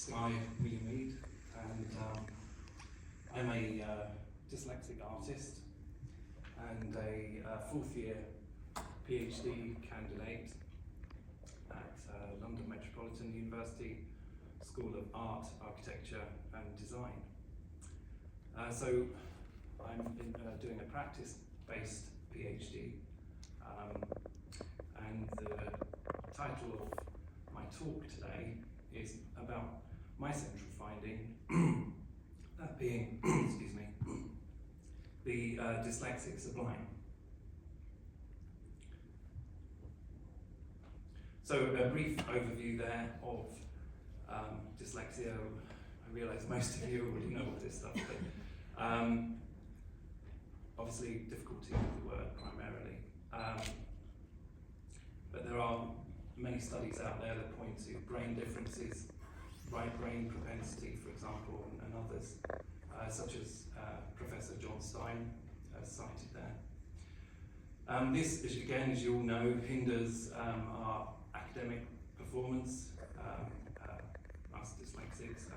Sky William Mead, and I'm a dyslexic artist and a fourth year PhD candidate at London Metropolitan University School of Art, Architecture and Design. So I'm doing a practice-based PhD, and the title of my talk today is about my central finding, that being, excuse me, the Dyslexic Sublime. So a brief overview there of dyslexia. I realise most of you already know all this stuff, but obviously difficulty with the word primarily. But there are many studies out there that point to brain differences, right brain propensity, for example, and others, such as Professor John Stein cited there. This, again, as you all know, hinders our academic performance, us dyslexics,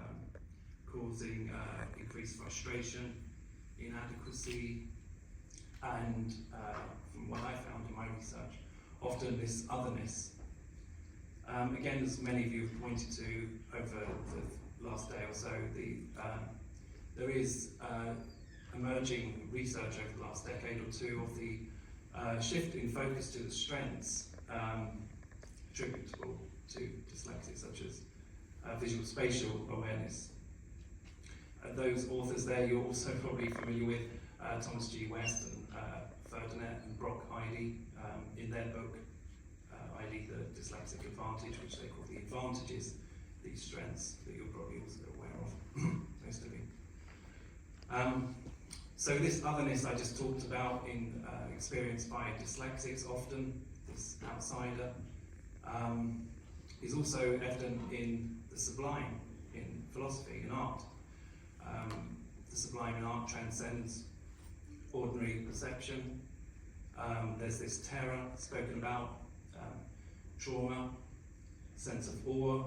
causing increased frustration, inadequacy, and from what I found in my research, often this otherness. Again, as many of you have pointed to over the last day or so, there is emerging research over the last decade or two of the shift in focus to the strengths attributable to dyslexia, such as visual spatial awareness. Those authors there you're also probably familiar with, Thomas G. West and Ferdinand and Brock Heidi, in their book Heidi, The Dyslexic Advantage, which they call the advantages, these strengths that you're probably also aware of, most of you. So this otherness I just talked about, in experienced by dyslexics often, this outsider, is also evident in the sublime, in philosophy, in art. The sublime in art transcends ordinary perception. There's this terror spoken about, trauma, sense of awe,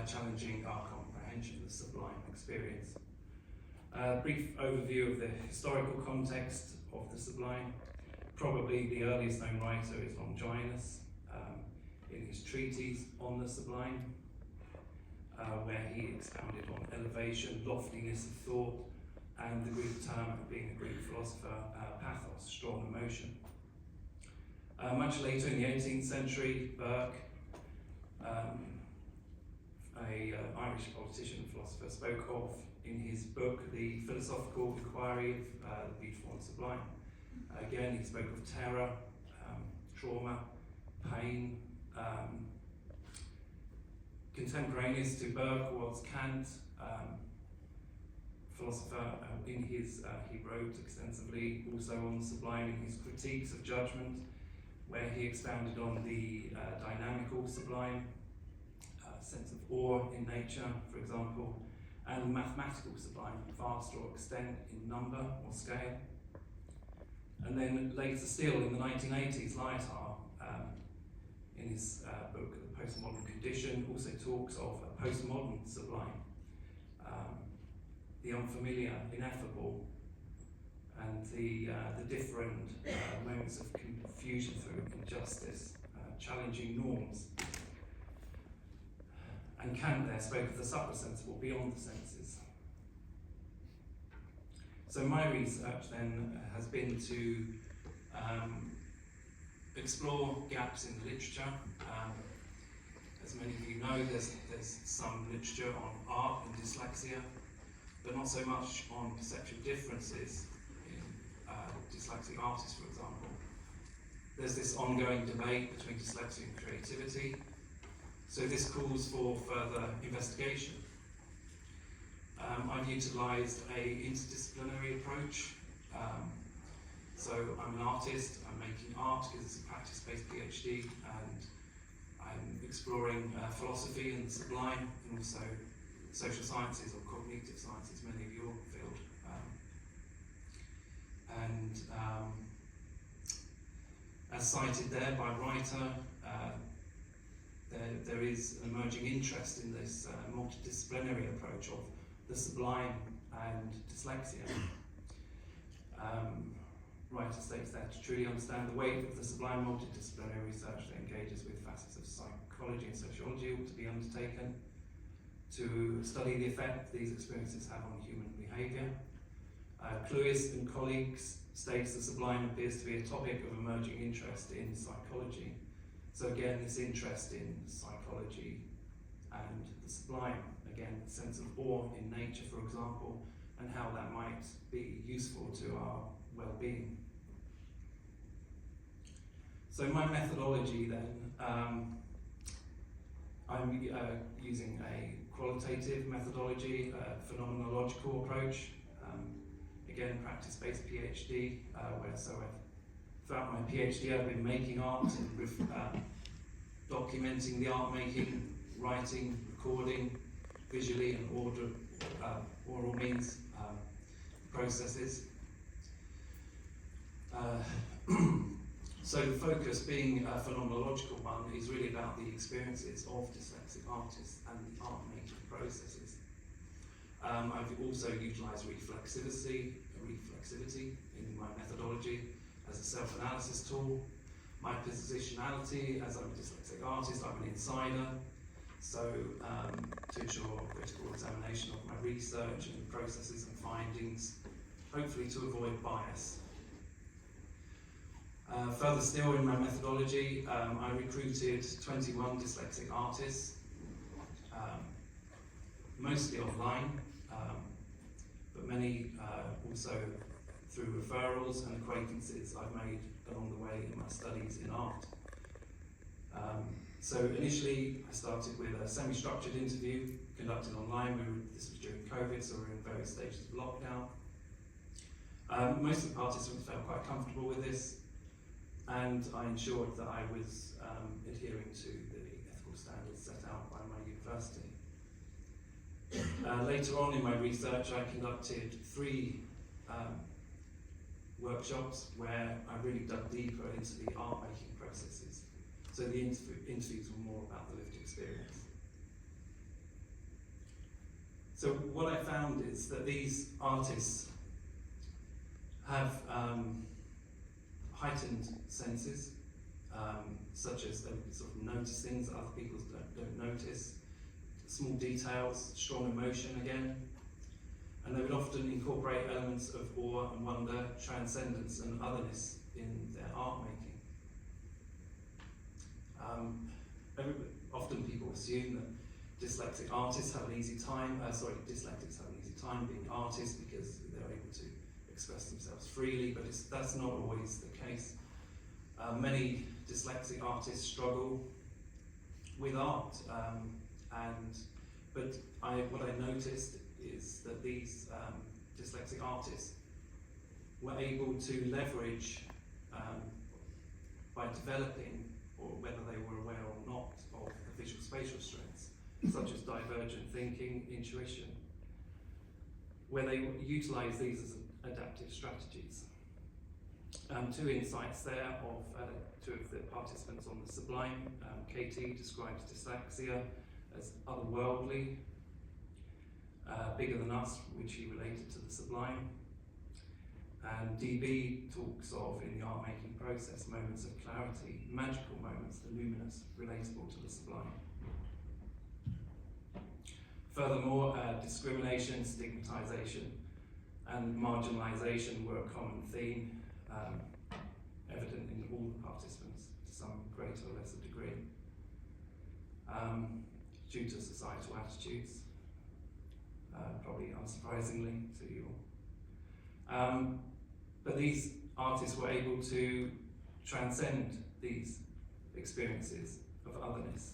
challenging our comprehension of the sublime experience. Brief overview of the historical context of the sublime. Probably the earliest known writer is Longinus, in his treatise on the sublime, where he expounded on elevation, loftiness of thought, and the Greek term, being a Greek philosopher, pathos, strong emotion. Much later in the 18th century, Burke, a Irish politician and philosopher, spoke of, in his book, the philosophical inquiry of the beautiful and sublime. Again, he spoke of terror, trauma, pain. Contemporaneous to Burke was Kant, philosopher. He wrote extensively also on the sublime in his critiques of judgment, where he expounded on the dynamical sublime, sense of awe in nature, for example, and the mathematical sublime, vast or extent in number or scale. And then later still, in the 1980s, Lyotard, in his book, The Postmodern Condition, also talks of a postmodern sublime, the unfamiliar, ineffable, and the different moments of confusion through injustice, challenging norms. And Kant there spoke of the suprasensible, beyond the senses. So my research then has been to explore gaps in the literature. As many of you know, there's some literature on art and dyslexia, but not so much on perceptual differences in dyslexic artists, for example. There's this ongoing debate between dyslexia and creativity, so this calls for further investigation. I've utilised an interdisciplinary approach. So I'm an artist, I'm making art because it's a practice-based PhD, and I'm exploring philosophy and the sublime, and also social sciences or cognitive sciences, many of your field. As cited there by writer, there is an emerging interest in this multidisciplinary approach of the sublime and dyslexia. Writer states that to truly understand the weight of the sublime, multidisciplinary research that engages with facets of psychology and sociology ought to be undertaken to study the effect these experiences have on human behaviour. Cluis and colleagues states the sublime appears to be a topic of emerging interest in psychology. So again, this interest in psychology and the sublime, again, the sense of awe in nature, for example, and how that might be useful to our well-being. So my methodology then, I'm using a qualitative methodology, a phenomenological approach, again practice-based PhD, throughout my PhD I've been making art and documenting the art making, writing, recording, visually and oral means processes. So the focus, being a phenomenological one, is really about the experiences of dyslexic artists and the art making processes. I've also utilised reflexivity in my methodology as a self-analysis tool. My positionality, as I'm a dyslexic artist, I'm an insider, so to ensure critical examination of my research and processes and findings, hopefully to avoid bias. Further still in my methodology, I recruited 21 dyslexic artists, mostly online, but many also through referrals and acquaintances I've made along the way in my studies in art. So initially I started with a semi-structured interview conducted online. This was during COVID, so we were in various stages of lockdown. Most of the participants felt quite comfortable with this, and I ensured that I was adhering to the ethical standards set out by my university. Later on in my research, I conducted 3 workshops where I really dug deeper into the art-making processes. So the interviews were more about the lived experience. So what I found is that these artists have heightened senses, such as they sort of notice things that other people don't notice, small details, strong emotion again, and they would often incorporate elements of awe and wonder, transcendence and otherness in their art making. Often people assume that dyslexic artists have an easy time, dyslexics have an easy time being artists because they're able to express themselves freely, but that's not always the case. Many dyslexic artists struggle with art, but what I noticed is that these dyslexic artists were able to leverage, by developing, or whether they were aware or not, of the visual spatial strengths, such as divergent thinking, intuition, where they utilise these as adaptive strategies. 2 insights there of 2 of the participants on the Sublime. KT describes dyslexia as otherworldly, bigger than us, which he related to the Sublime. And DB talks of, in the art-making process, moments of clarity, magical moments, the luminous, relatable to the Sublime. Furthermore, discrimination, stigmatisation, and marginalisation were a common theme, evident in all the participants to some greater or lesser degree, due to societal attitudes, probably unsurprisingly to you all. But these artists were able to transcend these experiences of otherness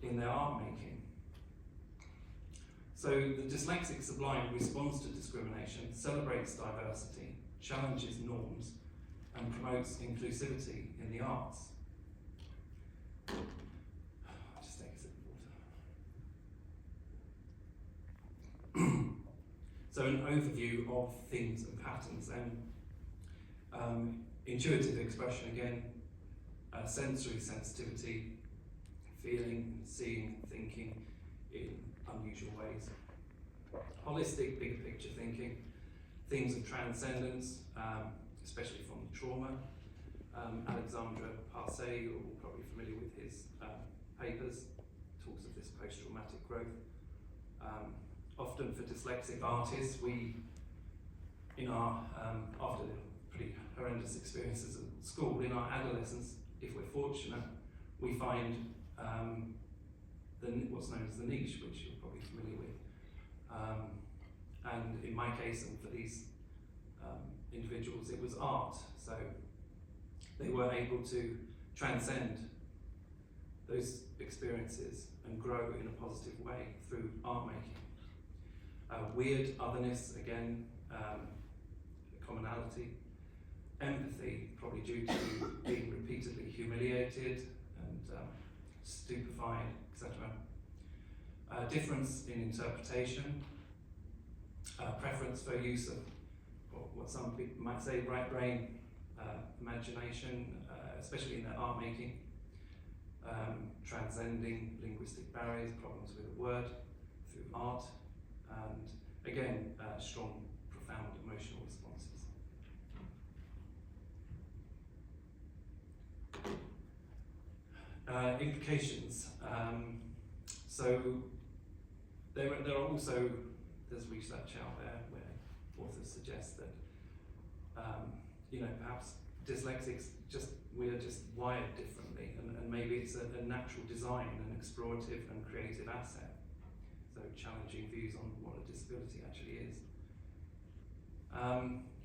in their art making. So the Dyslexic Sublime responds to discrimination, celebrates diversity, challenges norms, and promotes inclusivity in the arts. I'll just take a sip of water. So an overview of themes and patterns, and intuitive expression again, sensory sensitivity, feeling, seeing, thinking in unusual ways. Holistic, bigger picture thinking, themes of transcendence, especially from trauma. Alexandre Parsay, you're all probably familiar with his papers, talks of this post-traumatic growth. Often for dyslexic artists, we, in our, after pretty horrendous experiences at school, in our adolescence, if we're fortunate, we find what's known as the niche, which you're probably familiar with. And in my case, and for these individuals, it was art. So they were able to transcend those experiences and grow in a positive way through art making. Weird otherness, again, commonality. Empathy, probably due to being repeatedly humiliated and stupefied, etc. Difference in interpretation. Preference for use of what some people might say right brain imagination, especially in their art making. Transcending linguistic barriers, problems with a word through art, and again, strong, profound emotional responses. Implications. So there are also, there's research out there where authors suggest that perhaps dyslexics we're just wired differently, and maybe it's a natural design, an explorative and creative asset. So challenging views on what a disability actually is.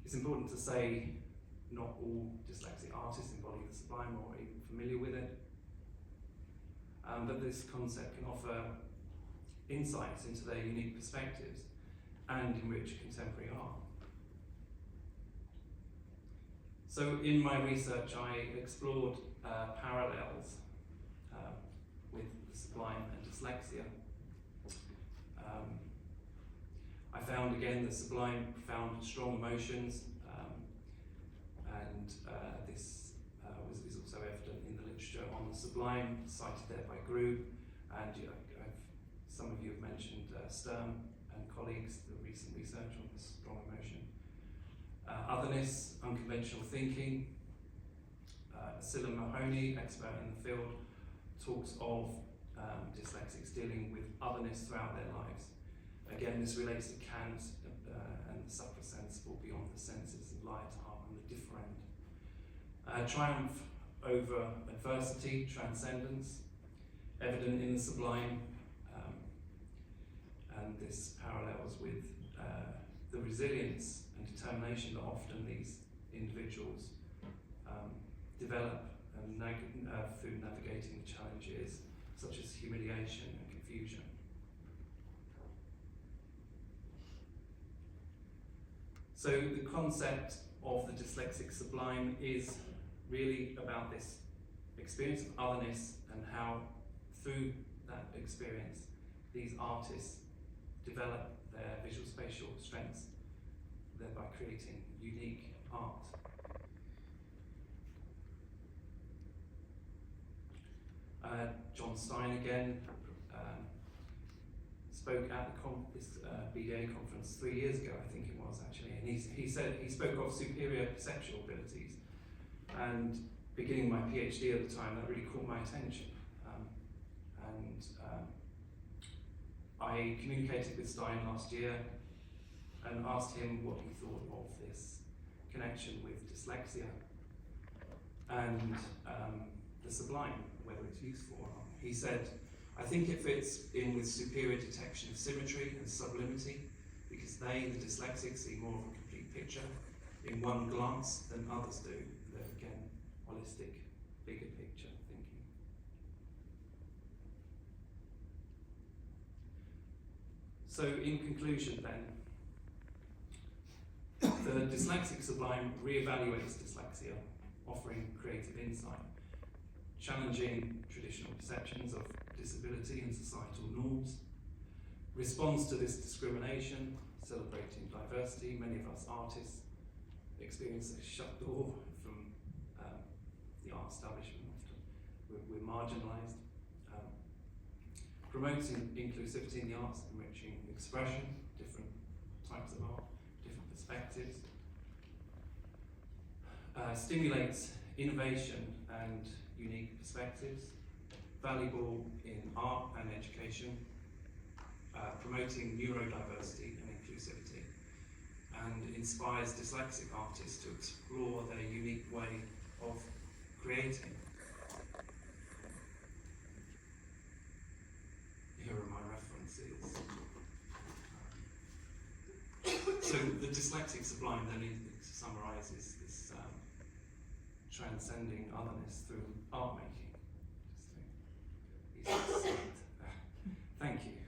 It's important to say not all dyslexic artists embody the sublime or are even familiar with it. But this concept can offer insights into their unique perspectives and enrich contemporary art. So in my research, I explored parallels with the sublime and dyslexia. I found again the sublime profound strong emotions, and this is also evident in the literature on the sublime, cited there by Grube, and some of you have mentioned Sturm and colleagues, the recent research on the strong emotion. Otherness, unconventional thinking. Scylla Mahoney, expert in the field, talks of dyslexics dealing with otherness throughout their lives. Again, this relates to Kant and the suprasensible beyond the senses, and light, art, and the different. Triumph over adversity, transcendence, evident in the sublime, and this parallels with the resilience and determination that often these individuals develop and through navigating the challenges such as humiliation and confusion. So the concept of the dyslexic sublime is really about this experience of otherness and how through that experience these artists develop their visual spatial strengths, thereby creating unique art. John Stein again spoke at this BDA conference 3 years ago, I think it was actually, and he spoke of superior perceptual abilities, and beginning my PhD at the time, that really caught my attention. I communicated with Stein last year and asked him what he thought of this connection with dyslexia and the sublime, whether it's useful or not. He said, I think it fits in with superior detection of symmetry and sublimity, because they, the dyslexics, see more of a complete picture in one glance than others do. They're again holistic, bigger picture thinking. So in conclusion then, the Dyslexic Sublime re-evaluates dyslexia, offering creative insight, challenging traditional perceptions of disability and societal norms, responds to this discrimination, celebrating diversity. Many of us artists experience a shut door from the art establishment often. We're marginalised. promoting inclusivity in the arts, enriching expression, different types of art, different perspectives, stimulates innovation and unique perspectives, valuable in art and education, promoting neurodiversity and inclusivity, and inspires dyslexic artists to explore their unique way of creating. Here are my references. So the Dyslexic Sublime then, to summarise, is this transcending otherness through art making. Thank you.